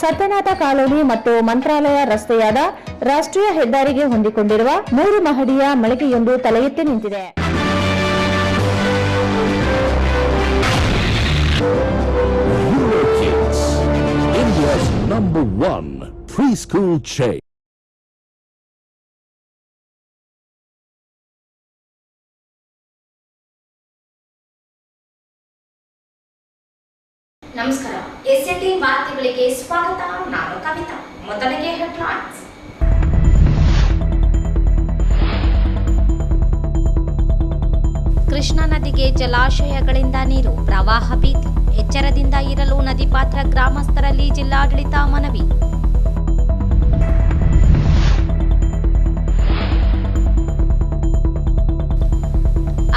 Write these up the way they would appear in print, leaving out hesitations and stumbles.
Satyanatha colony ಮತ್ತು ಮಂತ್ರಾಲಯ ರಸ್ತೆಯಾದ ರಾಷ್ಟ್ರೀಯ ಹೆದ್ದಾರಿಗೆ ಹೊಂದಿಕೊಂಡಿರುವ 3 ಮಹಡಿಯ ಮಳಿಗೆಯೊಂದು ತಲೆ ಎತ್ತಿ ನಿಂತಿದೆ. India's #1 preschool chain. ನಮಸ್ಕಾರ. ಎಸ್ಎಟಿ ವಾರ್ತೆಗಳಿಗೆ ಸ್ವಾಗತ. ನಾನು ಕವಿತಾ. ಮೊದಲಿಗೆ ಹೆಡ್ಲೈನ್ಸ್. ಕೃಷ್ಣಾ ನದಿಗೆ ಜಲಾಶಯಗಳಿಂದ ನೀರು ಪ್ರವಾಹ ಭೀತಿ, ಎಚ್ಚರದಿಂದ ಇರಲು ನದಿ ಪಾತ್ರ ಗ್ರಾಮಸ್ಥರಲ್ಲಿ ಜಿಲ್ಲಾಡಳಿತ ಮನವಿ.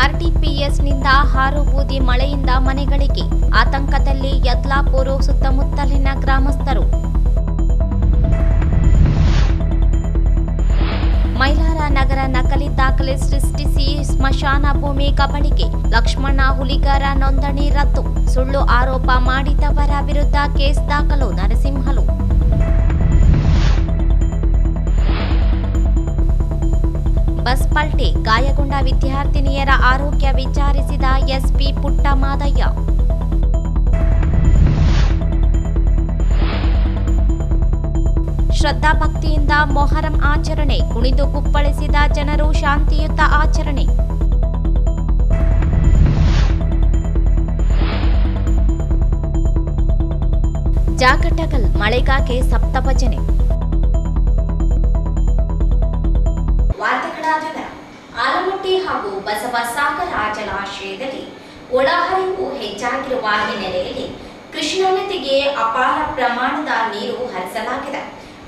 ಆರ್ಟಿಪಿಎಸ್ನಿಂದ ಹಾರುಬೂದಿ ಮಳೆಯಿಂದ ಮನೆಗಳಿಗೆ ಆತಂಕದಲ್ಲಿ ಯದ್ಲಾಪುರ ಸುತ್ತಮುತ್ತಲಿನ ಗ್ರಾಮಸ್ಥರು. ಮೈಲಾರ ನಗರ ನಕಲಿ ದಾಖಲೆ ಸೃಷ್ಟಿಸಿ ಸ್ಮಶಾನ ಭೂಮಿ ಕಬಳಿಕೆ, ಲಕ್ಷ್ಮಣ ಹುಲಿಗಾರ ನೋಂದಣಿ ರದ್ದು, ಸುಳ್ಳು ಆರೋಪ ಮಾಡಿದವರ ವಿರುದ್ಧ ಕೇಸ್ ದಾಖಲು ನರಸಿಂಹಲು. ಬಸ್ ಪಲ್ಟಿ, ಗಾಯಗೊಂಡ ವಿದ್ಯಾರ್ಥಿನಿಯರ ಆರೋಗ್ಯ ವಿಚಾರಿಸಿದ ಎಸ್ಪಿ ಪುಟ್ಟಮಾದಯ್ಯ. ಶ್ರದ್ಧಾಭಕ್ತಿಯಿಂದ ಮೊಹರಂ ಆಚರಣೆ, ಕುಣಿದು ಕುಪ್ಪಳಿಸಿದ ಜನರು, ಶಾಂತಿಯುತ ಆಚರಣೆ. ಜಾಗಟಗಲ್ ಮಳೆಗಾಗಿ ಸಪ್ತಭಜನೆ. ಆಲಮಟ್ಟಿ ಹಾಗೂ ಬಸವಸಾಗರ ಜಲಾಶಯದಲ್ಲಿ ಒಳಹರಿವು ಹೆಚ್ಚಾಗಿರುವ ಹಿನ್ನೆಲೆಯಲ್ಲಿ ಕೃಷ್ಣಾ ನದಿಗೆ ಅಪಾರ ಪ್ರಮಾಣದ ನೀರು ಹರಿಸಲಾಗಿದೆ.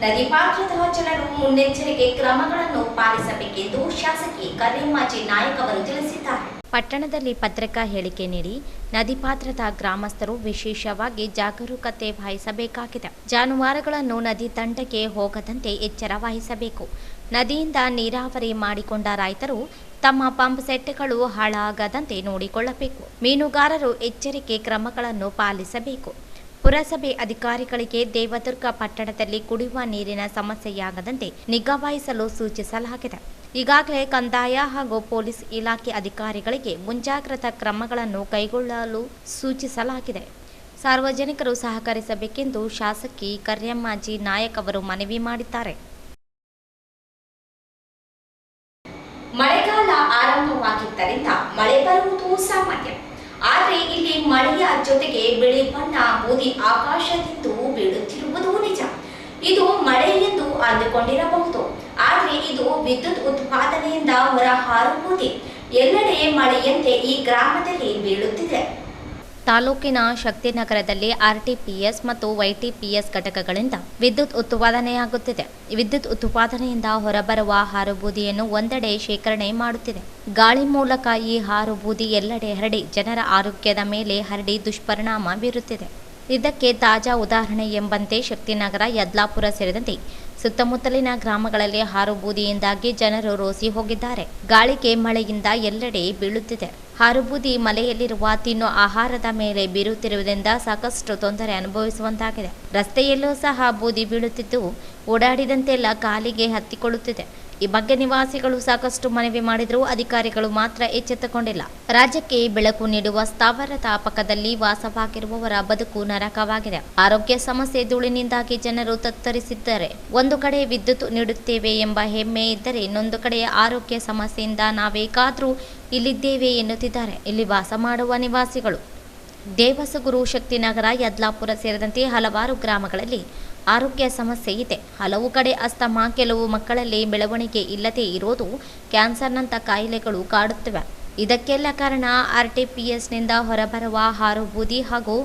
ನದಿ ಪಾತ್ರದ ಜನರು ಮುನ್ನೆಚ್ಚರಿಕೆ ಕ್ರಮಗಳನ್ನು ಪಾಲಿಸಬೇಕೆಂದು ಶಾಸಕಿ ಕರೆಮ್ಮಾಜಿ ನಾಯಕ್ ಅವರು ತಿಳಿಸಿದ್ದಾರೆ. ಪಟ್ಟಣದಲ್ಲಿ ಪತ್ರಿಕಾ ಹೇಳಿಕೆ ನೀಡಿ ನದಿ ಪಾತ್ರದ ಗ್ರಾಮಸ್ಥರು ವಿಶೇಷವಾಗಿ ಜಾಗರೂಕತೆ ವಹಿಸಬೇಕಾಗಿದೆ. ಜಾನುವಾರುಗಳನ್ನು ನದಿ ದಂಡೆಗೆ ಹೋಗದಂತೆ ಎಚ್ಚರ ವಹಿಸಬೇಕು. ನದಿಯಿಂದ ನೀರಾವರಿ ಮಾಡಿಕೊಂಡ ರೈತರು ತಮ್ಮ ಪಂಪ್ ಸೆಟ್ಗಳು ಹಾಳಾಗದಂತೆ ನೋಡಿಕೊಳ್ಳಬೇಕು. ಮೀನುಗಾರರು ಎಚ್ಚರಿಕೆ ಕ್ರಮಗಳನ್ನು ಪಾಲಿಸಬೇಕು. ಪುರಸಭೆ ಅಧಿಕಾರಿಗಳಿಗೆ ದೇವದುರ್ಗ ಪಟ್ಟಣದಲ್ಲಿ ಕುಡಿಯುವ ನೀರಿನ ಸಮಸ್ಯೆಯಾಗದಂತೆ ನಿಗಾ ವಹಿಸಲು ಸೂಚಿಸಲಾಗಿದೆ. ಈಗಾಗಲೇ ಕಂದಾಯ ಹಾಗೂ ಪೊಲೀಸ್ ಇಲಾಖೆ ಅಧಿಕಾರಿಗಳಿಗೆ ಮುಂಜಾಗ್ರತಾ ಕ್ರಮಗಳನ್ನು ಕೈಗೊಳ್ಳಲು ಸೂಚಿಸಲಾಗಿದೆ. ಸಾರ್ವಜನಿಕರು ಸಹಕರಿಸಬೇಕೆಂದು ಶಾಸಕಿ ಕರೆಮ್ಮಾಜಿ ನಾಯಕ್ ಅವರು ಮನವಿ ಮಾಡಿದ್ದಾರೆ. ಮಳೆಗಾಲ ಆರಂಭವಾಗಿದ್ದರಿಂದ ಮಳೆ ಬರುವುದು ಸಾಮಾನ್ಯ. ಆದರೆ ಇಲ್ಲಿ ಮಳೆಯ ಜೊತೆಗೆ ಬಿಳಿ ಬಣ್ಣ ಬೂದಿ ಆಕಾಶದಿಂದ ಬೀಳುತ್ತಿರುವುದು ನಿಜ. ಇದು ಮಳೆ ಎಂದು ಅಂದುಕೊಂಡಿರಬಹುದು, ಆದರೆ ಇದು ವಿದ್ಯುತ್ ಉತ್ಪಾದನೆಯಿಂದ ಹೊರ ಹಾರುವುದು. ಎಲ್ಲೆಡೆ ಮಳೆಯಂತೆ ಈ ಗ್ರಾಮದಲ್ಲಿ ಬೀಳುತ್ತಿದೆ. ತಾಲೂಕಿನ ಶಕ್ತಿನಗರದಲ್ಲಿ ಆರ್ಟಿಪಿಎಸ್ ಮತ್ತು ವೈಟಿಪಿಎಸ್ ಘಟಕಗಳಿಂದ ವಿದ್ಯುತ್ ಉತ್ಪಾದನೆಯಾಗುತ್ತಿದೆ. ವಿದ್ಯುತ್ ಉತ್ಪಾದನೆಯಿಂದ ಹೊರಬರುವ ಹಾರುಬೂದಿಯನ್ನು ಒಂದೆಡೆ ಶೇಖರಣೆ ಮಾಡುತ್ತಿದೆ. ಗಾಳಿ ಮೂಲಕ ಈ ಹಾರುಬೂದಿ ಎಲ್ಲೆಡೆ ಹರಡಿ ಜನರ ಆರೋಗ್ಯದ ಮೇಲೆ ಹರಡಿ ದುಷ್ಪರಿಣಾಮ ಬೀರುತ್ತಿದೆ. ಇದಕ್ಕೆ ತಾಜಾ ಉದಾಹರಣೆ ಎಂಬಂತೆ ಶಕ್ತಿನಗರ, ಯದ್ಲಾಪುರ ಸೇರಿದಂತೆ ಸುತ್ತಮುತ್ತಲಿನ ಗ್ರಾಮಗಳಲ್ಲಿ ಹಾರುಬೂದಿಯಿಂದಾಗಿ ಜನರು ರೋಸಿ ಹೋಗಿದ್ದಾರೆ. ಗಾಳಿಗೆ ಮಳೆಯಿಂದ ಎಲ್ಲೆಡೆ ಬೀಳುತ್ತಿದೆ. ಹಾರುಬೂದಿ ಮಲೆಯಲ್ಲಿರುವ ತಿನ್ನೋ ಆಹಾರದ ಮೇಲೆ ಬೀರುತ್ತಿರುವುದರಿಂದ ಸಾಕಷ್ಟು ತೊಂದರೆ ಅನುಭವಿಸುವಂತಾಗಿದೆ. ರಸ್ತೆಯಲ್ಲೂ ಸಹ ಬೂದಿ ಬೀಳುತ್ತಿದ್ದು ಓಡಾಡಿದಂತೆಲ್ಲ ಕಾಲಿಗೆ ಹತ್ತಿಕೊಳ್ಳುತ್ತಿದೆ. ಈ ಬಗ್ಗೆ ನಿವಾಸಿಗಳು ಸಾಕಷ್ಟು ಮನವಿ ಮಾಡಿದರೂ ಅಧಿಕಾರಿಗಳು ಮಾತ್ರ ಎಚ್ಚೆತ್ತುಕೊಂಡಿಲ್ಲ. ರಾಜ್ಯಕ್ಕೆ ಬೆಳಕು ನೀಡುವ ಸ್ಥಾವರದ ಪಕ್ಕದಲ್ಲಿ ವಾಸವಾಗಿರುವವರ ಬದುಕು ನರಕವಾಗಿದೆ. ಆರೋಗ್ಯ ಸಮಸ್ಯೆ ಧೂಳಿನಿಂದಾಗಿ ಜನರು ತತ್ತರಿಸಿದ್ದಾರೆ. ಒಂದು ಕಡೆ ವಿದ್ಯುತ್ ನೀಡುತ್ತೇವೆ ಎಂಬ ಹೆಮ್ಮೆ ಇದ್ದರೆ ಇನ್ನೊಂದು ಕಡೆ ಆರೋಗ್ಯ ಸಮಸ್ಯೆಯಿಂದ ನಾವೇಕಾದ್ರೂ ಇಲ್ಲಿದ್ದೇವೆ ಎನ್ನುತ್ತಿದ್ದಾರೆ ಇಲ್ಲಿ ವಾಸ ಮಾಡುವ ನಿವಾಸಿಗಳು. ದೇವಸಗುರು, ಶಕ್ತಿನಗರ, ಯದ್ಲಾಪುರ ಸೇರಿದಂತೆ ಹಲವಾರು ಗ್ರಾಮಗಳಲ್ಲಿ ಆರೋಗ್ಯ ಸಮಸ್ಯೆ ಇದೆ. ಹಲವು ಕಡೆ ಅಸ್ತಮಾ, ಕೆಲವು ಮಕ್ಕಳಲ್ಲಿ ಬೆಳವಣಿಗೆ ಇಲ್ಲದೆ ಇರೋದು, ಕ್ಯಾನ್ಸರ್ನಂಥ ಕಾಯಿಲೆಗಳು ಕಾಡುತ್ತಿವೆ. ಇದಕ್ಕೆಲ್ಲ ಕಾರಣ ಆರ್ಟಿಪಿಎಸ್ನಿಂದ ಹೊರಬರುವ ಹಾರುಬೂದಿ ಹಾಗೂ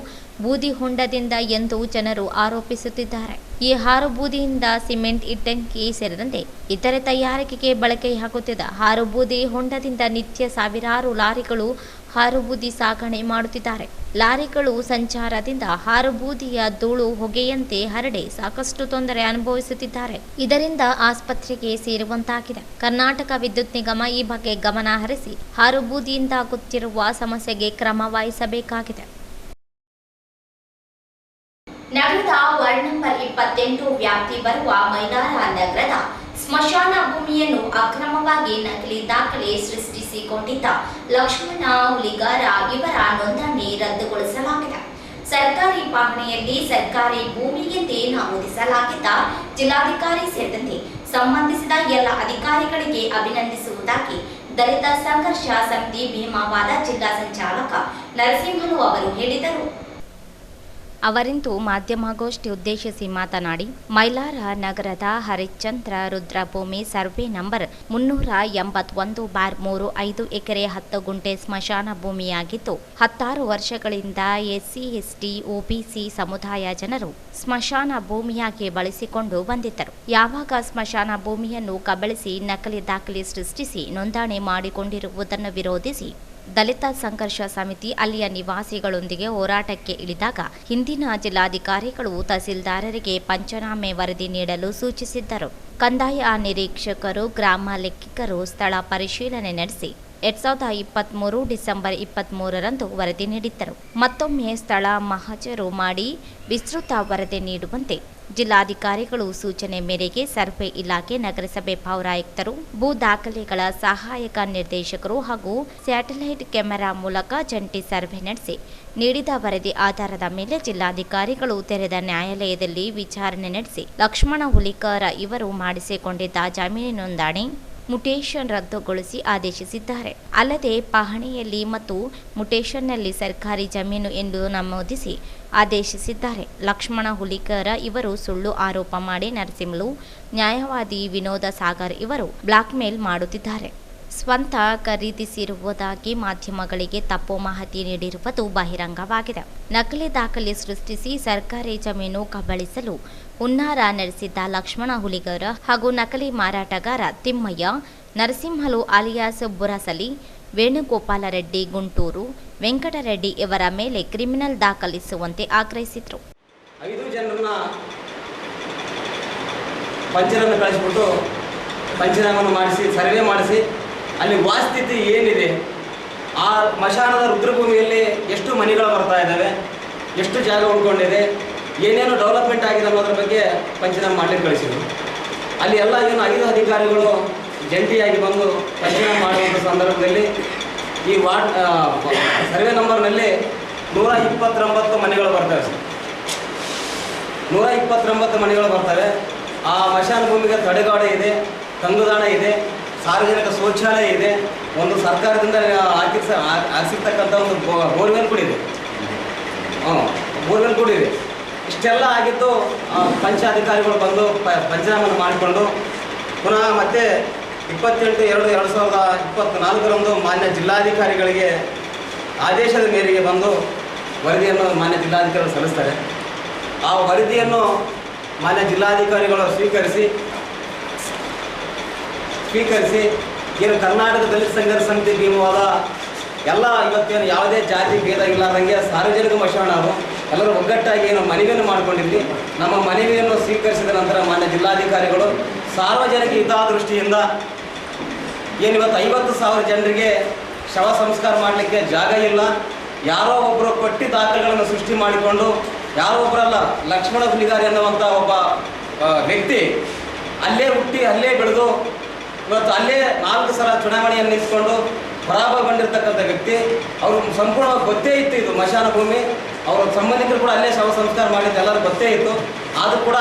ಬೂದಿ ಹೊಂಡದಿಂದ ಎಂದು ಜನರು ಆರೋಪಿಸುತ್ತಿದ್ದಾರೆ. ಈ ಹಾರುಬೂದಿಯಿಂದ ಸಿಮೆಂಟ್, ಇಟ್ಟಂಗಿ ಸೇರಿದಂತೆ ಇತರೆ ತಯಾರಿಕೆಗೆ ಬಳಕೆಯಾಗುತ್ತಿದ್ದ ಹಾರುಬೂದಿ ಹೊಂಡದಿಂದ ನಿತ್ಯ ಸಾವಿರಾರು ಲಾರಿಗಳು ಹಾರುಬೂದಿ ಸಾಗಣೆ ಮಾಡುತ್ತಿದ್ದಾರೆ. ಲಾರಿಗಳು ಸಂಚಾರದಿಂದ ಹಾರುಬೂದಿಯ ಧೂಳು ಹೊಗೆಯಂತೆ ಹರಡಿ ಸಾಕಷ್ಟು ತೊಂದರೆ ಅನುಭವಿಸುತ್ತಿದ್ದಾರೆ. ಇದರಿಂದ ಆಸ್ಪತ್ರೆಗೆ ಸೇರುವಂತಾಗಿದೆ. ಕರ್ನಾಟಕ ವಿದ್ಯುತ್ ನಿಗಮ ಈ ಬಗ್ಗೆ ಗಮನ ಹರಿಸಿ ಹಾರುಬೂದಿಯಿಂದಾಗುತ್ತಿರುವ ಸಮಸ್ಯೆಗೆ ಕ್ರಮ ವಹಿಸಬೇಕಾಗಿದೆ. ನಗರದ ವಾರ್ಡ್ ನಂಬರ್ 28 ವ್ಯಾಪ್ತಿ ಬರುವ ಮೈಲಾರ ನಗರದ ಸ್ಮಶಾನ ಭೂಮಿಯನ್ನು ಅಕ್ರಮವಾಗಿ ನಕಲಿ ದಾಖಲೆ ಸೃಷ್ಟಿಸಿಕೊಂಡಿದ್ದ ಲಕ್ಷ್ಮಣ ಹುಲಿಗಾರ ಇವರ ನೋಂದಣಿ ರದ್ದುಗೊಳಿಸಲಾಗಿದೆ. ಸರ್ಕಾರಿ ಪಹಣಿಯಲ್ಲಿ ಸರ್ಕಾರಿ ಭೂಮಿ ಎಂದೇ ನಮೂದಿಸಲಾಗಿದ್ದ ಜಿಲ್ಲಾಧಿಕಾರಿ ಸೇರಿದಂತೆ ಸಂಬಂಧಿಸಿದ ಎಲ್ಲ ಅಧಿಕಾರಿಗಳಿಗೆ ಅಭಿನಂದಿಸುವುದಾಗಿ ದಲಿತ ಸಂಘರ್ಷ ಸಮಿತಿ ಭೀಮಾವಾದ ಜಿಲ್ಲಾ ಸಂಚಾಲಕ ನರಸಿಂಹಲು ಅವರು ಹೇಳಿದರು. ಅವರಿಂದು ಮಾಧ್ಯಮಗೋಷ್ಠಿ ಉದ್ದೇಶಿಸಿ ಮಾತನಾಡಿ, ಮೈಲಾರ ನಗರದ ಹರಿಶ್ಚಂದ್ರ ರುದ್ರಭೂಮಿ ಸರ್ವೆ ನಂಬರ್ 381/3 5 ಎಕರೆ 10 ಗುಂಟೆ ಸ್ಮಶಾನ ಭೂಮಿಯಾಗಿದ್ದು 16 ವರ್ಷಗಳಿಂದ ಎಸ್ಸಿ ಎಸ್ಟಿ ಒಬಿಸಿ ಸಮುದಾಯ ಜನರು ಸ್ಮಶಾನ ಭೂಮಿಯಾಗಿ ಬಳಸಿಕೊಂಡು ಬಂದಿದ್ದರು. ಯಾವಾಗ ಸ್ಮಶಾನ ಭೂಮಿಯನ್ನು ಕಬಳಿಸಿ ನಕಲಿ ದಾಖಲೆ ಸೃಷ್ಟಿಸಿ ನೋಂದಣಿ ಮಾಡಿಕೊಂಡಿರುವುದನ್ನು ವಿರೋಧಿಸಿ ದಲಿತ ಸಂಘರ್ಷ ಸಮಿತಿ ಅಲ್ಲಿಯ ನಿವಾಸಿಗಳೊಂದಿಗೆ ಹೋರಾಟಕ್ಕೆ ಇಳಿದಾಗ ಹಿಂದಿನ ಜಿಲ್ಲಾಧಿಕಾರಿಗಳು ತಹಸೀಲ್ದಾರರಿಗೆ ಪಂಚನಾಮೆ ವರದಿ ನೀಡಲು ಸೂಚಿಸಿದ್ದರು. ಕಂದಾಯ ನಿರೀಕ್ಷಕರು, ಗ್ರಾಮ ಲೆಕ್ಕಿಗರು ಸ್ಥಳ ಪರಿಶೀಲನೆ ನಡೆಸಿ 2023 ಡಿಸೆಂಬರ್ 23ರಂದು ವರದಿ ನೀಡಿದ್ದರು. ಮತ್ತೊಮ್ಮೆ ಸ್ಥಳ ಮಹಜರು ಮಾಡಿ ವಿಸ್ತೃತ ವರದಿ ನೀಡುವಂತೆ ಜಿಲ್ಲಾಧಿಕಾರಿಗಳು ಸೂಚನೆ ಮೇರೆಗೆ ಸರ್ವೆ ಇಲಾಖೆ, ನಗರಸಭೆ ಪೌರಾಯುಕ್ತರು, ಭೂ ದಾಖಲೆಗಳ ಸಹಾಯಕ ನಿರ್ದೇಶಕರು ಹಾಗೂ ಸ್ಯಾಟಲೈಟ್ ಕ್ಯಾಮೆರಾ ಮೂಲಕ ಜಂಟಿ ಸರ್ವೆ ನಡೆಸಿ ನೀಡಿದ ವರದಿ ಆಧಾರದ ಮೇಲೆ ಜಿಲ್ಲಾಧಿಕಾರಿಗಳು ತೆರೆದ ನ್ಯಾಯಾಲಯದಲ್ಲಿ ವಿಚಾರಣೆ ನಡೆಸಿ ಲಕ್ಷ್ಮಣ ಹುಲಿಗಾರ ಇವರು ಮಾಡಿಸಿಕೊಂಡಿದ್ದ ಜಮೀನು ನೋಂದಣಿ ಮುಟೇಶನ್ ರದ್ದುಗೊಳಿಸಿ ಆದೇಶಿಸಿದ್ದಾರೆ. ಅಲ್ಲದೆ ಪಹಣಿಯಲ್ಲಿ ಮತ್ತು ಮುಟೇಶನ್ನಲ್ಲಿ ಸರ್ಕಾರಿ ಜಮೀನು ಎಂದು ನಮೂದಿಸಿ ಆದೇಶಿಸಿದ್ದಾರೆ. ಲಕ್ಷ್ಮಣ ಹುಲಿಗಾರ ಇವರು ಸುಳ್ಳು ಆರೋಪ ಮಾಡಿ ನರಸಿಂಹಲು, ನ್ಯಾಯವಾದಿ ವಿನೋದ ಸಾಗರ್ ಇವರು ಬ್ಲಾಕ್ಮೇಲ್ ಮಾಡುತ್ತಿದ್ದಾರೆ. ಸ್ವಂತ ಖರೀದಿಸಿರುವುದಾಗಿ ಮಾಧ್ಯಮಗಳಿಗೆ ತಪ್ಪು ಮಾಹಿತಿ ನೀಡಿರುವುದು ಬಹಿರಂಗವಾಗಿದೆ. ನಕಲಿ ದಾಖಲೆ ಸೃಷ್ಟಿಸಿ ಸರ್ಕಾರಿ ಜಮೀನು ಕಬಳಿಸಲು ಹುನ್ನಾರ ನಡೆಸಿದ್ದ ಲಕ್ಷ್ಮಣ ಹುಲಿಗಾರ ಹಾಗೂ ನಕಲಿ ಮಾರಾಟಗಾರ ತಿಮ್ಮಯ್ಯ, ನರಸಿಂಹಲು ಅಲಿಯಾಸ್ ಬುರಸಲಿ, ವೇಣುಗೋಪಾಲ ರೆಡ್ಡಿ ಗುಂಟೂರು, ವೆಂಕಟರೆಡ್ಡಿ ಇವರ ಮೇಲೆ ಕ್ರಿಮಿನಲ್ ದಾಖಲಿಸುವಂತೆ ಆಗ್ರಹಿಸಿದರು. 5 ಜನರನ್ನ ಪಂಚರನ್ನು ಕಳಿಸಿಬಿಟ್ಟು ಪಂಚನಾಮವನ್ನು ಮಾಡಿಸಿ ಸರ್ವೆ ಮಾಡಿಸಿ ಅಲ್ಲಿ ವಾಸ್ತುಸ್ಥಿತಿ ಏನಿದೆ, ಆ ಮಶಾನದ ರುದ್ರಭೂಮಿಯಲ್ಲಿ ಎಷ್ಟು ಮನೆಗಳು ಬರ್ತಾ ಇದ್ದಾವೆ, ಎಷ್ಟು ಜಾಗ ಉಳ್ಕೊಂಡಿದೆ, ಏನೇನು ಡೆವಲಪ್ಮೆಂಟ್ ಆಗಿದೆ ಅನ್ನೋದ್ರ ಬಗ್ಗೆ ಪಂಚನಾಮ ಮಾಡಲಿಕ್ಕೆ ಕಳಿಸಿದರು. ಅಲ್ಲಿ ಎಲ್ಲ ಏನು 5 ಅಧಿಕಾರಿಗಳು ಜಂಟಿಯಾಗಿ ಬಂದು ಪಂಚನಾಮ ಮಾಡುವಂಥ ಸಂದರ್ಭದಲ್ಲಿ ಈ ಸರ್ವೆ ನಂಬರ್ನಲ್ಲಿ 129 ಮನೆಗಳು ಬರ್ತವೆ ಸರ್. 129 ಮನೆಗಳು ಬರ್ತವೆ. ಆ ಮಶಾನ ಭೂಮಿಗೆ ತಡೆಗೋಡೆ ಇದೆ, ತಂಗುದಾಣ ಇದೆ, ಸಾರ್ವಜನಿಕ ಶೌಚಾಲಯ ಇದೆ, ಒಂದು ಸರ್ಕಾರದಿಂದ ಹಾಕಿರ್ತಕ್ಕಂಥ ಒಂದು ಬೋರ್ವೆಲ್ ಕೂಡ ಇದೆ. ಬೋರ್ವೆಲ್ ಕೂಡ ಇದೆ. ಇಷ್ಟೆಲ್ಲ ಆಗಿದ್ದು ಪಂಚ ಅಧಿಕಾರಿಗಳು ಬಂದು ಪಂಚನಾಮವನ್ನು ಮಾಡಿಕೊಂಡು ಪುನಃ ಮತ್ತೆ 28/2/2024ರಂದು ಮಾನ್ಯ ಜಿಲ್ಲಾಧಿಕಾರಿಗಳಿಗೆ ಆದೇಶದ ಮೇರೆಗೆ ಬಂದು ವರದಿಯನ್ನು ಮಾನ್ಯ ಜಿಲ್ಲಾಧಿಕಾರಿಗಳು ಸಲ್ಲಿಸ್ತಾರೆ. ಆ ವರದಿಯನ್ನು ಮಾನ್ಯ ಜಿಲ್ಲಾಧಿಕಾರಿಗಳು ಸ್ವೀಕರಿಸಿ ಏನು ಕರ್ನಾಟಕ ದಲಿತ ಸಂಘರ್ಷ ಸಮಿತಿ ಭೀಮವಾದ ಎಲ್ಲ ಇವತ್ತೇನು ಯಾವುದೇ ಜಾತಿ ಭೇದ ಇಲ್ಲದಂಗೆ ಸಾರ್ವಜನಿಕ ಮಶಾನರು ಎಲ್ಲರೂ ಒಗ್ಗಟ್ಟಾಗಿ ಏನು ಮನವಿಯನ್ನು ಮಾಡಿಕೊಂಡಿದ್ವಿ. ನಮ್ಮ ಮನವಿಯನ್ನು ಸ್ವೀಕರಿಸಿದ ನಂತರ ಮಾನ್ಯ ಜಿಲ್ಲಾಧಿಕಾರಿಗಳು ಸಾರ್ವಜನಿಕ ಹಿತದೃಷ್ಟಿಯಿಂದ ಏನಿವತ್ತು 50,000 ಜನರಿಗೆ ಶವ ಸಂಸ್ಕಾರ ಮಾಡಲಿಕ್ಕೆ ಜಾಗ ಇಲ್ಲ, ಯಾರೋ ಒಬ್ಬರು ಕೊಟ್ಟಿ ದಾಖಲೆಗಳನ್ನು ಸೃಷ್ಟಿ ಮಾಡಿಕೊಂಡು, ಯಾರೋ ಒಬ್ಬರಲ್ಲ, ಲಕ್ಷ್ಮಣ ಹುಲಿಗಾರ ಎನ್ನುವಂಥ ಒಬ್ಬ ವ್ಯಕ್ತಿ ಅಲ್ಲೇ ಹುಟ್ಟಿ ಅಲ್ಲೇ ಬೆಳೆದು ಇವತ್ತು ಅಲ್ಲೇ 4 ಸಲ ಚುನಾವಣೆಯನ್ನು ನಿಲ್ಲಿಸಿಕೊಂಡು ಪರಾಭವಗೊಂಡಿರ್ತಕ್ಕಂಥ ವ್ಯಕ್ತಿ. ಅವರು ಸಂಪೂರ್ಣವಾಗಿ ಗೊತ್ತೇ ಇತ್ತು ಇದು ಮಶಾನ ಭೂಮಿ, ಅವರ ಸಂಬಂಧಿಕರು ಕೂಡ ಅಲ್ಲೇ ಶವ ಸಂಸ್ಕಾರ ಮಾಡಿದ್ದು ಎಲ್ಲರೂ ಗೊತ್ತೇ ಇತ್ತು. ಆದರೂ ಕೂಡ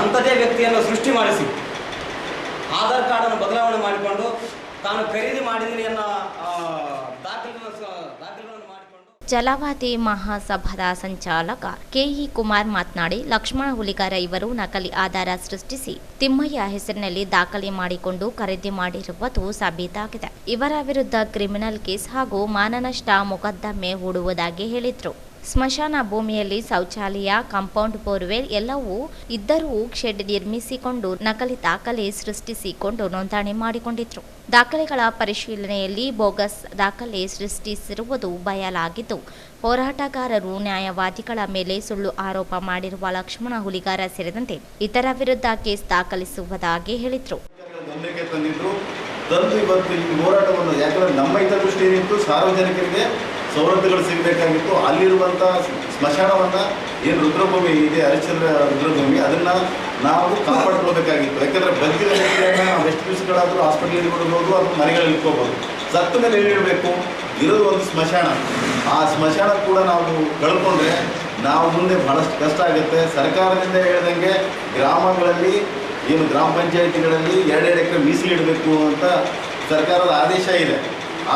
ಅಂಥದೇ ವ್ಯಕ್ತಿಯನ್ನು ಸೃಷ್ಟಿ ಮಾಡಿಸಿ ಆಧಾರ್ ಕಾರ್ಡನ್ನು ಬದಲಾವಣೆ ಮಾಡಿಕೊಂಡು ತಾನು ಖರೀದಿ ಮಾಡಿದ್ದೀನಿ ಅನ್ನೋ ದಾಖಲೆಗಳನ್ನು ಮಾಡಿಕೊಂಡು ಛಲವಾದಿ ಮಹಾಸಭಾದ ಸಂಚಾಲಕ ಕೆಇ ಕುಮಾರ್ ಮಾತನಾಡಿ, ಲಕ್ಷ್ಮಣ ಹುಲಿಗಾರ ಇವರು ನಕಲಿ ಆಧಾರ ಸೃಷ್ಟಿಸಿ ತಿಮ್ಮಯ್ಯ ಹೆಸರಿನಲ್ಲಿ ದಾಖಲೆ ಮಾಡಿಕೊಂಡು ಖರೀದಿ ಮಾಡಿರುವುದು ಸಾಬೀತಾಗಿದೆ. ಇವರ ವಿರುದ್ಧ ಕ್ರಿಮಿನಲ್ ಕೇಸ್ ಹಾಗೂ ಮಾನನಷ್ಟ ಮೊಕದ್ದಮೆ ಹೂಡುವುದಾಗಿ ಹೇಳಿದರು. ಸ್ಮಶಾನ ಭೂಮಿಯಲ್ಲಿ ಶೌಚಾಲಯ, ಕಾಂಪೌಂಡ್, ಬೋರ್ವೆಲ್ ಎಲ್ಲವೂ ಇದ್ದರೂ ಶೆಡ್ ನಿರ್ಮಿಸಿಕೊಂಡು ನಕಲಿ ದಾಖಲೆ ಸೃಷ್ಟಿಸಿಕೊಂಡು ನೋಂದಣಿ ಮಾಡಿಕೊಂಡಿದ್ರು. ದಾಖಲೆಗಳ ಪರಿಶೀಲನೆಯಲ್ಲಿ ಬೋಗಸ್ ದಾಖಲೆ ಸೃಷ್ಟಿಸಿರುವುದು ಬಯಲಾಗಿದ್ದು, ಹೋರಾಟಗಾರರು, ನ್ಯಾಯವಾದಿಗಳ ಮೇಲೆ ಸುಳ್ಳು ಆರೋಪ ಮಾಡಿರುವ ಲಕ್ಷ್ಮಣ ಹುಲಿಗಾರ ಸೇರಿದಂತೆ ಇತರ ವಿರುದ್ಧ ಕೇಸ್ ದಾಖಲಿಸುವುದಾಗಿ ಹೇಳಿದರು. ಹೋರಾಟವನ್ನು ಯಾಕಂದ್ರೆ ನಮ್ಮ ಹಿತದೃಷ್ಟಿ ಏನಿತ್ತು, ಸಾರ್ವಜನಿಕರಿಗೆ ಸವಲತ್ತುಗಳು ಸಿಗಬೇಕಾಗಿತ್ತು. ಅಲ್ಲಿರುವಂಥ ಸ್ಮಶಾನವನ್ನು ಏನು ರುದ್ರಭೂಮಿ ಇದೆ, ಹರಿಶ್ಚಂದ್ರ ರುದ್ರಭೂಮಿ, ಅದನ್ನು ನಾವು ಕಾಪಾಡ್ಕೊಳ್ಬೇಕಾಗಿತ್ತು. ಯಾಕಂದರೆ ಬದುಕಿದ ವ್ಯಕ್ತಿಯನ್ನು ನಾವು ಎಷ್ಟು ದಿವಸಗಳಾದರೂ ಹಾಸ್ಪಿಟ್ಲಿಗೆ ಬಿಡ್ಬೋದು, ಅಥವಾ ಮನೆಗಳಲ್ಲಿ ಇಟ್ಕೋಬೋದು. ಸತ್ತ ಮೇಲೆ ಏನಿಡಬೇಕು? ಇರೋದು ಒಂದು ಸ್ಮಶಾನ. ಆ ಸ್ಮಶಾನ ಕೂಡ ನಾವು ಕಳ್ಕೊಂಡ್ರೆ ನಾವು ಮುಂದೆ ಭಾಳಷ್ಟು ಕಷ್ಟ ಆಗುತ್ತೆ. ಸರ್ಕಾರದಿಂದ ಹೇಳ್ದಂಗೆ ಗ್ರಾಮಗಳಲ್ಲಿ ಏನು ಗ್ರಾಮ ಪಂಚಾಯಿತಿಗಳಲ್ಲಿ 2 ಎಕರೆ ಮೀಸಲಿಡಬೇಕು ಅಂತ ಸರ್ಕಾರದ ಆದೇಶ ಇದೆ.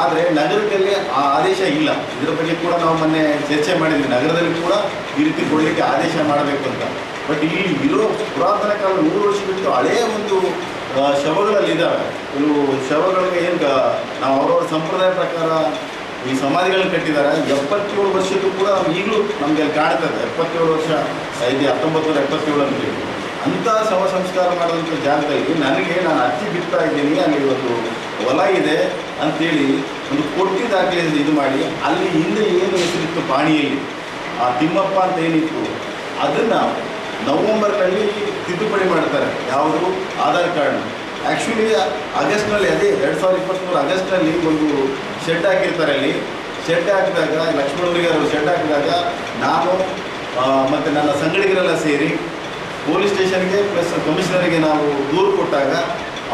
ಆದರೆ ನಗರದಲ್ಲಿ ಆ ಆದೇಶ ಇಲ್ಲ. ಇದರ ಬಗ್ಗೆ ಕೂಡ ನಾವು ಮೊನ್ನೆ ಚರ್ಚೆ ಮಾಡಿದ್ವಿ. ನಗರದಲ್ಲಿ ಕೂಡ ಈ ರೀತಿ ಕೊಡಲಿಕ್ಕೆ ಆದೇಶ ಮಾಡಬೇಕು ಅಂತ. ಬಟ್ ಇಲ್ಲಿ ಇರೋ ಪುರಾತನ ಕಾಲ 100 ವರ್ಷ ಬಿಟ್ಟು ಹಳೆಯ ಒಂದು ಶವಗಳಲ್ಲಿದ್ದಾವೆ. ಇವು ಶವಗಳಿಗೆ ಏನು ನಾವು ಅವರವರ ಸಂಪ್ರದಾಯ ಪ್ರಕಾರ ಈ ಸಮಾಧಿಗಳನ್ನ ಕಟ್ಟಿದ್ದಾರೆ. 77 ವರ್ಷಕ್ಕೂ ಕೂಡ ಈಗಲೂ ನಮಗೆ ಅಲ್ಲಿ ಕಾಣ್ತದೆ. 77 ವರ್ಷ ಇದೆ, 1977 ಅಂಥ ಶವ ಸಂಸ್ಕಾರ ಮಾಡೋಂಥ ಜಾಗದಲ್ಲಿ ನಾನು ಅಕ್ಕಿ ಬಿಡ್ತಾ ಇದ್ದೀನಿ, ಅಲ್ಲಿ ಒಂದು ಹೊಲ ಇದೆ ಅಂಥೇಳಿ ಒಂದು ಕೊಟ್ಟಿ ದಾಖಲೆ ಇದು ಮಾಡಿ, ಅಲ್ಲಿ ಹಿಂದೆ ಏನು ಹೆಸರಿತ್ತು ಪಾಣಿಯಲ್ಲಿ, ಆ ತಿಮ್ಮಪ್ಪ ಅಂತ ಏನಿತ್ತು ಅದನ್ನು ನವಂಬರ್ನಲ್ಲಿ ತಿದ್ದುಪಡಿ ಮಾಡ್ತಾರೆ. ಯಾವುದು? ಆಧಾರ್ ಕಾರ್ಡ್ನ. ಆ್ಯಕ್ಚುಲಿ ಆಗಸ್ಟ್ನಲ್ಲಿ, ಅದೇ 2023 ಆಗಸ್ಟ್ನಲ್ಲಿ ಒಂದು ಶೆಡ್ ಹಾಕಿರ್ತಾರೆ. ಅಲ್ಲಿ ಶೆಡ್ ಹಾಕಿದಾಗ ಲಕ್ಷ್ಮಣರಿಗೆ ಅವರು ಶೆಡ್ ಹಾಕಿದಾಗ ನಾನು ಮತ್ತು ನನ್ನ ಸಂಗಡಿಗರೆಲ್ಲ ಸೇರಿ ಪೊಲೀಸ್ ಸ್ಟೇಷನ್ಗೆ ಪ್ಲಸ್ ಕಮಿಷನರಿಗೆ ನಾವು ದೂರು ಕೊಟ್ಟಾಗ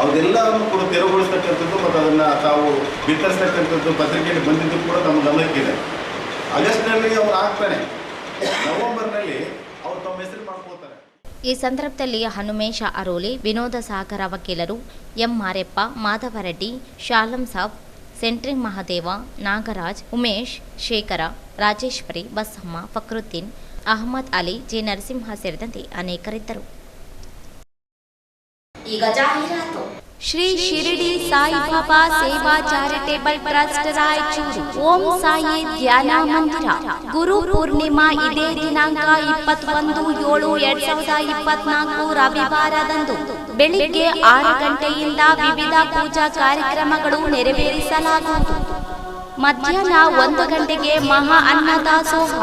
ಅದೆಲ್ಲವನ್ನು ಕೂಡ ತೆರವುಗೊಳಿಸ್ತಕ್ಕಂಥದ್ದು ಮತ್ತು ಅದನ್ನು ತಾವು ವಿತರಿಸ್ತಕ್ಕಂಥದ್ದು ಪತ್ರಿಕೆಯಲ್ಲಿ ಬಂದಿದ್ದು ಕೂಡ ನಮ್ಮ ಗಮನಕ್ಕಿದೆ. ಆಗಸ್ಟ್ನಲ್ಲಿ ಅವ್ರು ಆಗ್ತಾನೆ, ನವಂಬರ್ನಲ್ಲಿ ಅವ್ರು ತಮ್ಮ ಹೆಸರು ಮಾಡ್ಕೋತಾರೆ. ಈ ಸಂದರ್ಭದಲ್ಲಿ ಹನುಮೇಶ ಅರೋಲಿ, ವಿನೋದ ಸಾಗರ ವಕೀಲರು, ಎಂ ಮಾರೆಪ್ಪ, ಮಾಧವರೆಡ್ಡಿ, ಶಾಲಂ ಸಾಬ್, ಸೆಂಟ್ರಿಂಗ್ ಮಹದೇವ, ನಾಗರಾಜ್, ಉಮೇಶ್, ಶೇಖರ, ರಾಜೇಶ್ವರಿ, ಬಸಮ್ಮ, ಫಕ್ರುದ್ದೀನ್, ಅಹಮದ್ ಅಲಿ, ಜೆ ನರಸಿಂಹ ಸೇರಿದಂತೆ ಅನೇಕರಿದ್ದರು. ಈಗ ಜಾಹೀರಾತು. ಶ್ರೀ ಶಿರಡಿ ಸಾಯಿಬಾಬಾ ಸೇವಾ ಚಾರಿಟೇಬಲ್ ಟ್ರಸ್ಟ್ ರಾಯಚೂರು ಓಂ ಸಾಯಿ ಧ್ಯಾನ ಮಂದಿರ. ಗುರು ಪೂರ್ಣಿಮಾ ಇದೇ ದಿನಾಂಕ 21/7/2024 ರವಿವಾರದಂದು ಬೆಳಿಗ್ಗೆ 6 ಗಂಟೆಯಿಂದ ವಿವಿಧ ಪೂಜಾ ಕಾರ್ಯಕ್ರಮಗಳು ನೆರವೇರಿಸಲಾಗುವುದು. ಮಧ್ಯಾಹ್ನ 1 ಗಂಟೆಗೆ ಮಹಾ ಅನ್ನದಾಸೋಹ.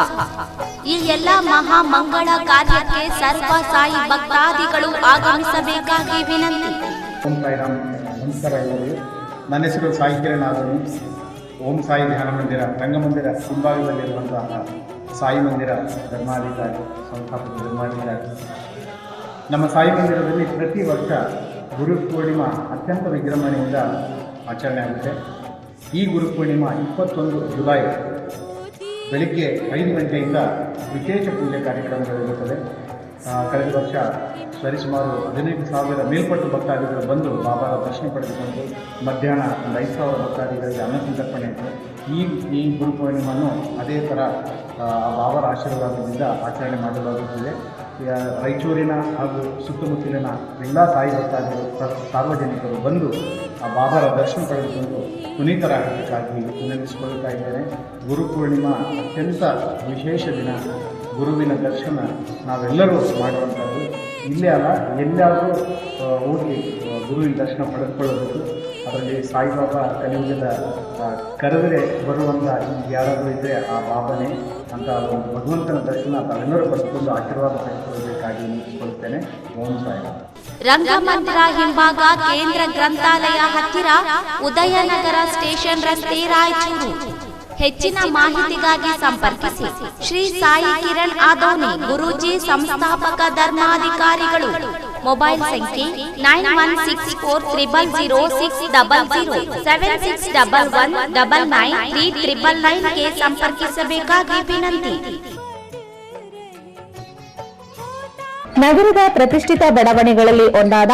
ಈ ಎಲ್ಲ ಮಹಾ ಮಂಗಳ ಕಾರ್ಯಕ್ಕೆ ಸರ್ವ ಸಾಯಿ ಭಕ್ತಾದಿಗಳು ಆಗಮಿಸಬೇಕಾಗಿ ವಿನಂತಿ. ಓಂ ಸಾಯಿರಾಮ್. ನಮಸ್ಕಾರ ಎಲ್ಲರಿಗೂ. ನನ್ನ ಹೆಸರು ಸಾಯಿ ಕಿರಣ್ ಆದನಿ. ಓಂ ಸಾಯಿ ಧ್ಯಾನ ಮಂದಿರ ರಂಗಮಂದಿರ ಹಿಂಭಾಗದಲ್ಲಿರುವಂತಹ ಸಾಯಿ ಮಂದಿರ ಧರ್ಮಾಧಿಕಾರಿ, ಸಂಸ್ಥಾಪಕ ಧರ್ಮಾಧಿಕಾರಿ. ನಮ್ಮ ಸಾಯಿ ಮಂದಿರದಲ್ಲಿ ಪ್ರತಿ ವರ್ಷ ಗುರು ಪೂರ್ಣಿಮಾ ಅತ್ಯಂತ ವಿಜೃಂಭಣೆಯಿಂದ ಆಚರಣೆ ಆಗುತ್ತೆ. ಈ ಗುರು ಪೂರ್ಣಿಮಾ 21 ಜುಲೈ ಬೆಳಿಗ್ಗೆ 5 ಗಂಟೆಯಿಂದ ವಿಶೇಷ ಪೂಜೆ ಕಾರ್ಯಕ್ರಮಗಳಿರುತ್ತದೆ. ಕಳೆದ ವರ್ಷ ಸರಿಸುಮಾರು 15,000 ಮೇಲ್ಪಟ್ಟು ಭಕ್ತಾದಿಗಳು ಬಂದು ಬಾಬಾರ ದರ್ಶನ ಪಡೆದುಕೊಂಡು ಮಧ್ಯಾಹ್ನ ಒಂದು 5,000 ಭಕ್ತಾದಿಗಳಿಗೆ ಅನ್ನ ಸಂತರ್ಪಣೆ ಇತ್ತು. ಈ ಗುರು ಪೂರ್ಣಿಮೆಯನ್ನು ಅದೇ ಥರ ಬಾಬಾರ ಆಶೀರ್ವಾದದಿಂದ ಆಚರಣೆ ಮಾಡಲಾಗುತ್ತಿದೆ. ರಾಯಚೂರಿನ ಹಾಗೂ ಸುತ್ತಮುತ್ತಲಿನ ಎಲ್ಲ ಸಾಯಿ ಭಕ್ತಾದಿಗಳು ಸಾರ್ವಜನಿಕರು ಬಂದು ಆ ಬಾಬಾರ ದರ್ಶನ ಪಡೆದುಕೊಂಡು ಪುನೀತರಾಗಬೇಕಾಗಿ ವಿನಂತಿಸಿಕೊಳ್ಳುತ್ತಾ ಇದ್ದೇನೆ. ಗುರು ಪೂರ್ಣಿಮಾ ಅತ್ಯಂತ ವಿಶೇಷ ದಿನ. ಗುರುವಿನ ದರ್ಶನ ನಾವೆಲ್ಲರೂ ಮಾಡುವಂಥದ್ದು. ಇಲ್ಲೇ ಅಲ್ಲ, ಎಲ್ಲಾದರೂ ಹೋಗಿ ಗುರುವಿನ ದರ್ಶನ ಪಡೆದುಕೊಳ್ಳಬೇಕು. ಅದರಲ್ಲಿ ಸಾಯಿಬಾಬಾ ಕಲಿಯುಗದ ಕರೆದರೆ ಬರುವಂಥ ಯಾರಾದರೂ ಇದ್ದರೆ ಆ ಬಾಬಾನೇ ಅಂತ ಒಂದು ಭಗವಂತನ ದರ್ಶನ ತಾವೆಲ್ಲರೂ ಪಡೆದುಕೊಂಡು ಆಶೀರ್ವಾದ ಪಡೆದುಕೊಳ್ಳಬೇಕಾಗಿ ನಿಂತಿಕೊಳ್ಳುತ್ತೇನೆ. ಓಂ ಸಾಯಿರಾಮ್. ರಂಗಮಂದಿರ ಹಿಂಭಾಗ, ಕೇಂದ್ರ ಗ್ರಂಥಾಲಯ ಹತ್ತಿರ, ಉದಯನಗರ ಸ್ಟೇಷನ್ ರಸ್ತೆ, ರಾಯಚೂರು. ಹೆಚ್ಚಿನ ಮಾಹಿತಿಗಾಗಿ ಸಂಪರ್ಕಿಸಿ ಶ್ರೀ ಸಾಯಿ ಕಿರಣ್ ಆದೋನಿ, ಗುರೂಜಿ, ಸಂಸ್ಥಾಪಕ ಧರ್ಮಾಧಿಕಾರಿಗಳು. ಮೊಬೈಲ್ ಸಂಖ್ಯೆ 9164000600 7611993999 ಗೆ ಸಂಪರ್ಕಿಸಬೇಕಾಗಿ ವಿನಂತಿ. ನಗರದ ಪ್ರತಿಷ್ಠಿತ ಬಡಾವಣೆಗಳಲ್ಲಿ ಒಂದಾದ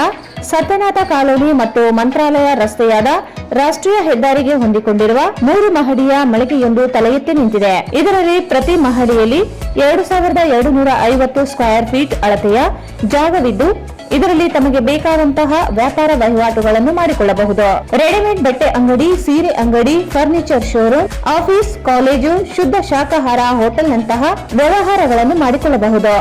ಸತ್ಯನಾಥ ಕಾಲೋನಿ ಮತ್ತು ಮಂತ್ರಾಲಯ ರಸ್ತೆಯಾದ ರಾಷ್ಟ್ರೀಯ ಹೆದ್ದಾರಿಗೆ ಹೊಂದಿಕೊಂಡಿರುವ 3 ಮಹಡಿಯ ಮಳಿಗೆಯೊಂದು ತಲೆ ಎತ್ತಿ ನಿಂತಿದೆ. ಇದರಲ್ಲಿ ಪ್ರತಿ ಮಹಡಿಯಲ್ಲಿ 2250 ಸ್ಕ್ವೇರ್ ಫೀಟ್ ಅಳತೆಯ ಜಾಗವಿದ್ದು, ಇದರಲ್ಲಿ ತಮಗೆ ಬೇಕಾದಂತಹ ವ್ಯಾಪಾರ ವಹಿವಾಟುಗಳನ್ನು ಮಾಡಿಕೊಳ್ಳಬಹುದು. ರೆಡಿಮೇಡ್ ಬಟ್ಟೆ ಅಂಗಡಿ, ಸೀರೆ ಅಂಗಡಿ, ಫರ್ನಿಚರ್ ಶೋರೂಮ್, ಆಫೀಸ್, ಕಾಲೇಜು, ಶುದ್ಧ ಶಾಕಾಹಾರ ಹೋಟೆಲ್ನಂತಹ ವ್ಯವಹಾರಗಳನ್ನು ಮಾಡಿಕೊಳ್ಳಬಹುದು.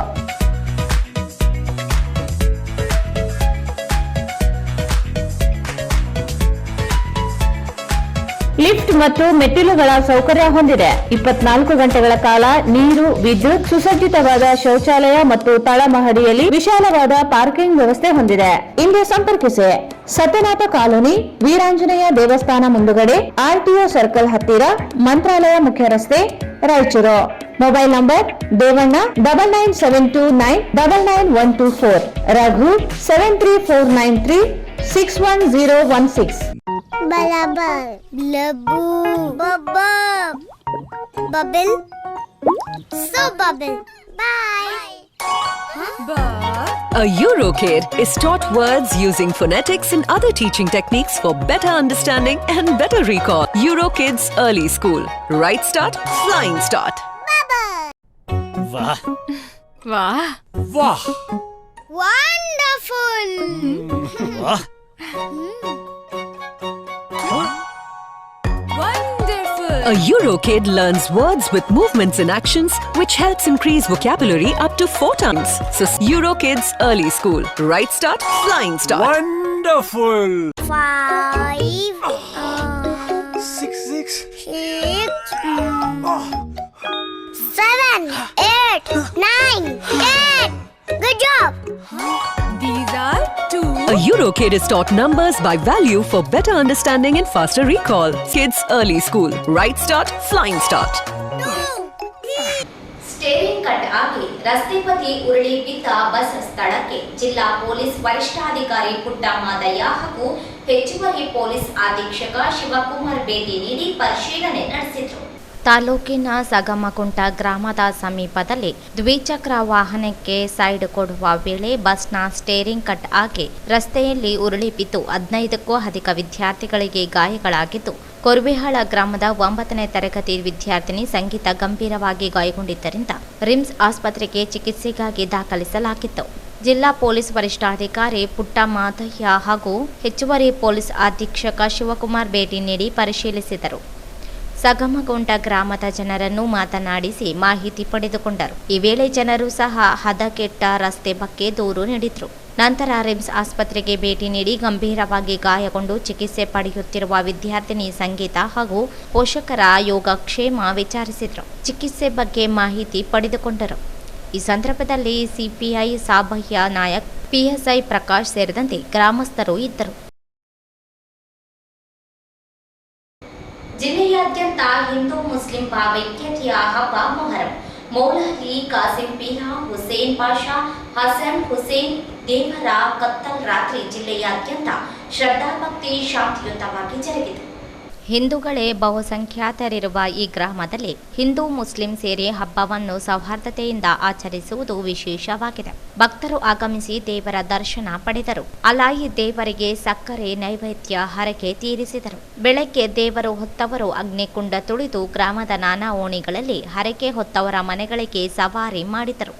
ಲಿಫ್ಟ್ ಮತ್ತು ಮೆಟ್ಟಿಲುಗಳ ಸೌಕರ್ಯ ಹೊಂದಿದೆ. 24 ಗಂಟೆಗಳ ಕಾಲ ನೀರು, ವಿದ್ಯುತ್, ಸುಸಜ್ಜಿತವಾದ ಶೌಚಾಲಯ ಮತ್ತು ತಳಮಹಡಿಯಲ್ಲಿ ವಿಶಾಲವಾದ ಪಾರ್ಕಿಂಗ್ ವ್ಯವಸ್ಥೆ ಹೊಂದಿದೆ. ಇಂದು ಸಂಪರ್ಕಿಸಿ ಸತ್ಯನಾಥ ಕಾಲೋನಿ, ವೀರಾಂಜನೇಯ ದೇವಸ್ಥಾನ ಮುಂದುಗಡೆ, ಆರ್ಟಿಒ ಸರ್ಕಲ್ ಹತ್ತಿರ, ಮಂತ್ರಾಲಯ ಮುಖ್ಯ ರಸ್ತೆ, Raichur. Mobile number Devanna 9972999124, Raghu 73493611016. Balabar, Blabu, Bubble, Bubble, so bubble. Bye. A Eurokid is taught words using phonetics and other teaching techniques for better understanding and better recall. Eurokids Early School. Right start, flying start. वाह Wow. वाह Wonderful. वाह A Eurokid learns words with movements and actions which helps increase vocabulary up to 4 times. So Eurokids Early School. Right start, flying start. Wonderful 5, 6 6, 7, 8, 9, 10. Good job. A Eurokid is taught numbers by value for better understanding and faster recall. Kids Early School. Right start, flying start. Steering cut ಆಗಿ ರಸ್ತೆ ಬದಿ ಉರುಳಿ ಬಿದ್ದ bus ಸ್ಥಳಕ್ಕೆ ಜಿಲ್ಲಾ police ವರಿಷ್ಠಾಧಿಕಾರಿ ಪುಟ್ಟ ಮಾದಯ್ಯ ಹಾಗೂ ಹೆಚ್ಚುವರಿ ಪೊಲೀಸ್ ಅಧೀಕ್ಷಕ ಶಿವಕುಮಾರ್ ಭೇಟಿ ನೀಡಿ ಪರಿಶೀಲನೆ ನಡೆಸಿದರು. ತಾಲೂಕಿನ ಸಗಮಕುಂಟ ಗ್ರಾಮದ ಸಮೀಪದಲ್ಲಿ ದ್ವಿಚಕ್ರ ವಾಹನಕ್ಕೆ ಸೈಡ್ ಕೊಡುವ ವೇಳೆ ಬಸ್ನ ಸ್ಟೇರಿಂಗ್ ಕಟ್ ಆಗಿ ರಸ್ತೆಯಲ್ಲಿ ಉರುಳಿ ಬಿದ್ದು 15ಕ್ಕೂ ಅಧಿಕ ವಿದ್ಯಾರ್ಥಿಗಳಿಗೆ ಗಾಯಗಳಾಗಿದ್ದು, ಕೊರ್ವಿಹಾಳ ಗ್ರಾಮದ 9ನೇ ತರಗತಿ ವಿದ್ಯಾರ್ಥಿನಿ ಸಂಗೀತ ಗಂಭೀರವಾಗಿ ಗಾಯಗೊಂಡಿದ್ದರಿಂದ ರಿಮ್ಸ್ ಆಸ್ಪತ್ರೆಗೆ ಚಿಕಿತ್ಸೆಗಾಗಿ ದಾಖಲಿಸಲಾಗಿತ್ತು. ಜಿಲ್ಲಾ ಪೊಲೀಸ್ ವರಿಷ್ಠಾಧಿಕಾರಿ ಪುಟ್ಟ ಮಾದಯ್ಯ ಹಾಗೂ ಹೆಚ್ಚುವರಿ ಪೊಲೀಸ್ ಅಧೀಕ್ಷಕ ಶಿವಕುಮಾರ್ ಭೇಟಿ ನೀಡಿ ಪರಿಶೀಲಿಸಿದರು. ಸಗಮಗೊಂಡ ಗ್ರಾಮದ ಜನರನ್ನು ಮಾತನಾಡಿಸಿ ಮಾಹಿತಿ ಪಡೆದುಕೊಂಡರು. ಈ ವೇಳೆ ಜನರು ಸಹ ಹದಗೆಟ್ಟ ರಸ್ತೆ ಬಗ್ಗೆ ದೂರು ನೀಡಿದರು. ನಂತರ ರಿಮ್ಸ್ ಆಸ್ಪತ್ರೆಗೆ ಭೇಟಿ ನೀಡಿ ಗಂಭೀರವಾಗಿ ಗಾಯಗೊಂಡು ಚಿಕಿತ್ಸೆ ಪಡೆಯುತ್ತಿರುವ ವಿದ್ಯಾರ್ಥಿನಿ ಸಂಗೀತ ಹಾಗೂ ಪೋಷಕರ ಯೋಗಕ್ಷೇಮ ವಿಚಾರಿಸಿದರು. ಚಿಕಿತ್ಸೆ ಬಗ್ಗೆ ಮಾಹಿತಿ ಪಡೆದುಕೊಂಡರು. ಈ ಸಂದರ್ಭದಲ್ಲಿ ಸಿಪಿಐ ಸಾಬಯ್ಯ ನಾಯಕ್, ಪಿಎಸ್ಐ ಪ್ರಕಾಶ್ ಸೇರಿದಂತೆ ಗ್ರಾಮಸ್ಥರು ಇದ್ದರು. ಜಿಲ್ಲೆಯಾದ್ಯಂತ ಹಿಂದೂ ಮುಸ್ಲಿಂ ಭಾವೈಕ್ಯತೆಯ ಹಬ್ಬ ಮೊಹರಂ. ಮೌಲವಿ ಕಾಸಿಂ ಪೀರ, ಹುಸೇನ್ ಪಾಷಾ, ಹಸನ್ ಹುಸೇನ್ ದೇವರ ಕತ್ತಲ್ ರಾತ್ರಿ ಜಿಲ್ಲೆಯಾದ್ಯಂತ ಶ್ರದ್ಧಾಭಕ್ತಿ ಶಾಂತಿಯುತವಾಗಿ ಜರುಗಿತು. ಹಿಂದೂಗಳೇ ಬಹುಸಂಖ್ಯಾತರಿರುವ ಈ ಗ್ರಾಮದಲ್ಲಿ ಹಿಂದೂ ಮುಸ್ಲಿಂ ಸೇರಿ ಹಬ್ಬವನ್ನು ಸೌಹಾರ್ದತೆಯಿಂದ ಆಚರಿಸುವುದು ವಿಶೇಷವಾಗಿದೆ. ಭಕ್ತರು ಆಗಮಿಸಿ ದೇವರ ದರ್ಶನ ಪಡೆದರು. ಅಲಾಯಿ ದೇವರಿಗೆ ಸಕ್ಕರೆ ನೈವೇದ್ಯ ಹರಕೆ ತೀರಿಸಿದರು. ಬೆಳಗ್ಗೆ ದೇವರು ಹೊತ್ತವರು ಅಗ್ನಿಕುಂಡ ತುಳಿದು ಗ್ರಾಮದ ನಾನಾ ಓಣಿಗಳಲ್ಲಿ ಹರಕೆ ಹೊತ್ತವರ ಮನೆಗಳಿಗೆ ಸವಾರಿ ಮಾಡಿದರು.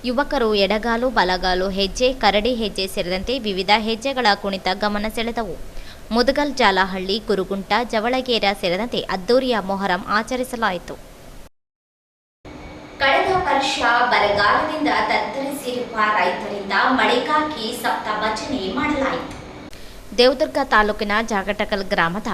ಯುವಕರು ಎಡಗಾಲು ಬಲಗಾಲು ಹೆಜ್ಜೆ ಕರಡಿ ಹೆಜ್ಜೆ ಸೇರಿದಂತೆ ವಿವಿಧ ಹೆಜ್ಜೆಗಳ ಕುಣಿತ ಗಮನ ಸೆಳೆದವು. ಮುದಗಲ್ ಜಾಲಹಳ್ಳಿ ಗುರುಗುಂಟ ಜವಳಗೇರ ಸೇರಿದಂತೆ ಅದ್ದೂರಿಯ ಮೊಹರಂ ಆಚರಿಸಲಾಯಿತು. ಕಳೆದ ವರ್ಷ ಬರಗಾಲದಿಂದ ತತ್ತರಿಸಿರುವ ರೈತರಿಂದ ಮಳೆಗಾಗಿ ಸಪ್ತ ಭಜನೆ ಮಾಡಲಾಯಿತು. ದೇವದುರ್ಗ ತಾಲೂಕಿನ ಜಾಗಟಕಲ್ ಗ್ರಾಮದ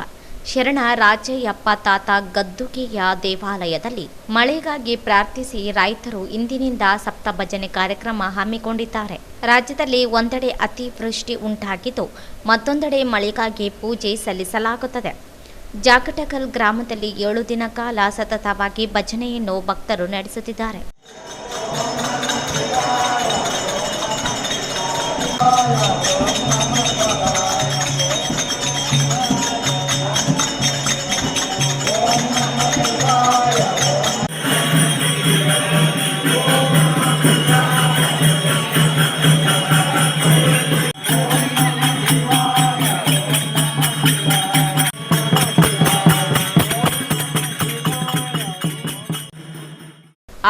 ಶರಣ ರಾಜಯ್ಯಪ್ಪ ತಾತ ಗದ್ದುಗೆಯ ದೇವಾಲಯದಲ್ಲಿ ಮಳೆಗಾಗಿ ಪ್ರಾರ್ಥಿಸಿ ರೈತರು ಇಂದಿನಿಂದ ಸಪ್ತ ಭಜನೆ ಕಾರ್ಯಕ್ರಮ ಹಮ್ಮಿಕೊಂಡಿದ್ದಾರೆ. ರಾಜ್ಯದಲ್ಲಿ ಒಂದೆಡೆ ಅತಿವೃಷ್ಟಿ ಉಂಟಾಗಿದ್ದು ಮತ್ತೊಂದೆಡೆ ಮಳೆಗಾಗಿ ಪೂಜೆ ಸಲ್ಲಿಸಲಾಗುತ್ತದೆ. ಜಾಗಟಕಲ್ ಗ್ರಾಮದಲ್ಲಿ 7 ದಿನ ಕಾಲ ಸತತವಾಗಿ ಭಜನೆಯನ್ನು ಭಕ್ತರು ನಡೆಸುತ್ತಿದ್ದಾರೆ.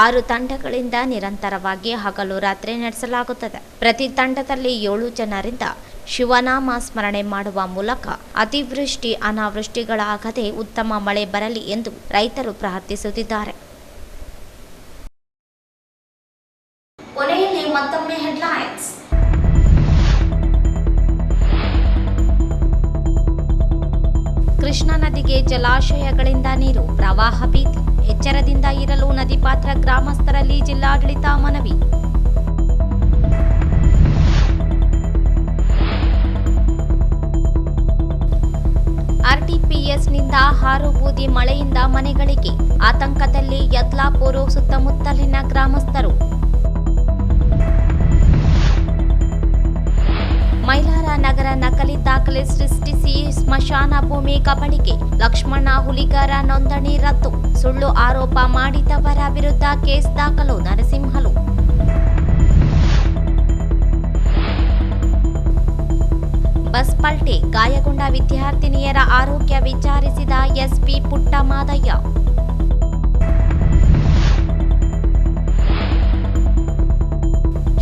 ಆರು ತಂಡಗಳಿಂದ ನಿರಂತರವಾಗಿ ಹಗಲು ರಾತ್ರಿ ನಡೆಸಲಾಗುತ್ತದೆ. ಪ್ರತಿ ತಂಡದಲ್ಲಿ 7 ಜನರಿಂದ ಶಿವನಾಮ ಸ್ಮರಣೆ ಮಾಡುವ ಮೂಲಕ ಅತಿವೃಷ್ಟಿ ಅನಾವೃಷ್ಟಿಗಳಾಗದೆ ಉತ್ತಮ ಮಳೆ ಬರಲಿ ಎಂದು ರೈತರು ಪ್ರಾರ್ಥಿಸುತ್ತಿದ್ದಾರೆ. ಕೊನೆಯಲ್ಲಿ ಮತ್ತೊಮ್ಮೆ ಹೆಡ್ಲೈನ್ಸ್. ಕೃಷ್ಣಾ ನದಿಗೆ ಜಲಾಶಯಗಳಿಂದ ನೀರು ಪ್ರವಾಹ ಭೀತಿ, ಎಚ್ಚರದಿಂದ ಇರಲು ನದಿ ಪಾತ್ರ ಗ್ರಾಮಸ್ಥರಲ್ಲಿ ಜಿಲ್ಲಾಡಳಿತ ಮನವಿ. ಆರ್ಟಿಪಿಎಸ್ನಿಂದ ಹಾರು ಬೂದಿ ಮಳೆಯಿಂದ ಮನೆಗಳಿಗೆ ಆತಂಕದಲ್ಲಿ ಯತ್ಲಾಪುರ ಸುತ್ತಮುತ್ತಲಿನ ಗ್ರಾಮಸ್ಥರು. ಮೈಲಾರ ನಗರ ನಕಲಿ ದಾಖಲೆ ಸೃಷ್ಟಿಸಿ ಸ್ಮಶಾನ ಭೂಮಿ ಕಬಳಿಕೆ, ಲಕ್ಷ್ಮಣ ಹುಲಿಗಾರ ನೋಂದಣಿ ರದ್ದು, ಸುಳ್ಳು ಆರೋಪ ಮಾಡಿದವರ ವಿರುದ್ಧ ಕೇಸ್ ದಾಖಲು ನರಸಿಂಹಲು. ಬಸ್ ಪಲ್ಟಿ, ಗಾಯಗೊಂಡ ವಿದ್ಯಾರ್ಥಿನಿಯರ ಆರೋಗ್ಯ ವಿಚಾರಿಸಿದ ಎಸ್ಪಿ ಪುಟ್ಟಮಾದಯ್ಯ.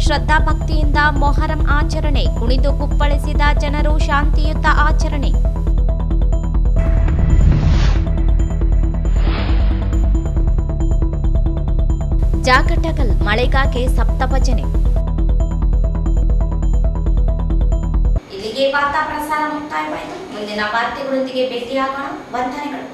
ಶ್ರದ್ಧಾಭಕ್ತಿಯಿಂದ ಮೊಹರಂ ಆಚರಣೆ, ಕುಣಿದು ಕುಪ್ಪಳಿಸಿದ ಜನರು, ಶಾಂತಿಯುತ ಆಚರಣೆ. ಜಾಗಟಕಲ್ ಮಳೆಗಾಗಿ ಸಪ್ತಭಜನೆ. ಇಲ್ಲಿಗೆ ವಾರ್ತಾ ಪ್ರಸಾರ ಮುಕ್ತಾಯವಾಯಿತು. ಮುಂದಿನ ವಾರ್ತೆಗಳೊಂದಿಗೆ ಭೇಟಿಯಾಗೋಣ. ವಂದನೆಗಳು.